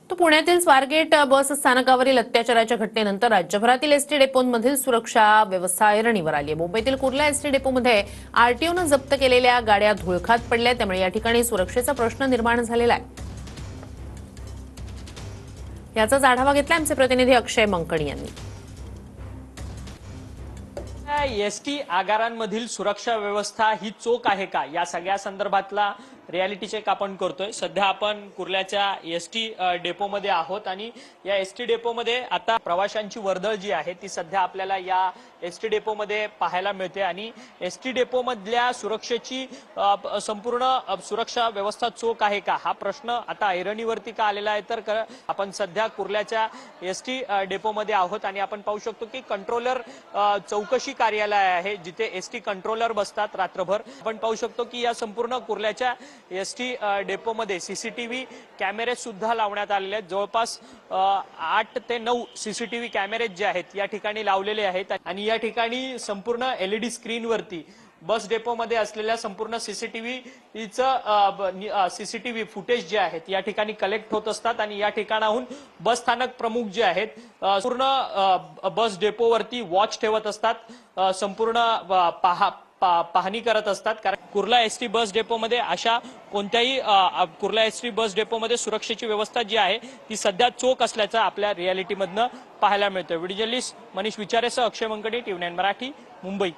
तो पुण्यातील स्वारगेट बस स्थानकावरील अत्याचाराच्या घटनेनंतर राज्यभरातील एसटी डेपोंमधील सुरक्षा व्यवस्था ऐरणीवर आली आहे। मुंबईतील कुर्ला एसटी डेपोमध्ये आरटीओनं जप्त केलेल्या गाड्या धुळखात पडल्या, त्यामुळे या ठिकाणी सुरक्षेचा प्रश्न निर्माण झालेला आहे। याचाच आढावा घेतला आमचे प्रतिनिधी अक्षय मंकणी यांनी। एसटी आगारांमधील सुरक्षा व्यवस्था ही चोख आहे का, या सगळ्या संदर्भातला रियालिटी चेक आपण करतोय। सध्या आपण कुर्ल्याच्या एसटी डेपोमध्ये आहोत आणि या एसटी डेपोमध्ये आता प्रवाशांची वर्दळ जी आहे ती सध्या आपल्याला या एसटी डेपोमध्ये पाहायला मिळते आणि एसटी डेपोमधल्या सुरक्षेची संपूर्ण सुरक्षा व्यवस्था चोख आहे का, हा प्रश्न आता ऐरणीवरती का आलेला आहे। तर आपण सध्या कुर्ल्याच्या एसटी डेपोमध्ये आहोत आणि आपण पाहू शकतो की कंट्रोलर चौकशी कार्यालय आहे, जिथे एसटी कंट्रोलर बसतात रात्रभर। आपण पाहू शकतो की या संपूर्ण कुर्ल्याच्या एसटी डेपोमध्ये सीसीटीव्ही कॅमेरे सुद्धा लावण्यात आलेले आहेत। जवळपास 8 ते 9 सीसीटीव्ही कॅमेरे जे आहेत या ठिकाणी लावलेले आहेत आणि या ठिकाणी संपूर्ण एलईडी स्क्रीनवरती बस डेपोमध्ये असलेल्या संपूर्ण सीसीटीव्ही फुटेज जे आहेत या ठिकाणी कलेक्ट होत असतात आणि या ठिकाणाहून बस स्थानक प्रमुख जे आहेत पूर्ण बस डेपोवरती वॉच ठेवत असतात, संपूर्ण पाहणी करत असतात। कारण कुर्ला एसटी बस डेपोमध्ये अशा कोणत्याही कुर्ला एसटी बस डेपोमध्ये सुरक्षेची व्यवस्था जी आहे ती सध्या चोख असल्याचं आपल्या रियालिटीमधनं पाहायला मिळतं। व्हिडिओ जर्नलिस्ट मनीष विचारेसह अक्षय मंकणी, TV9 मराठी, मुंबई।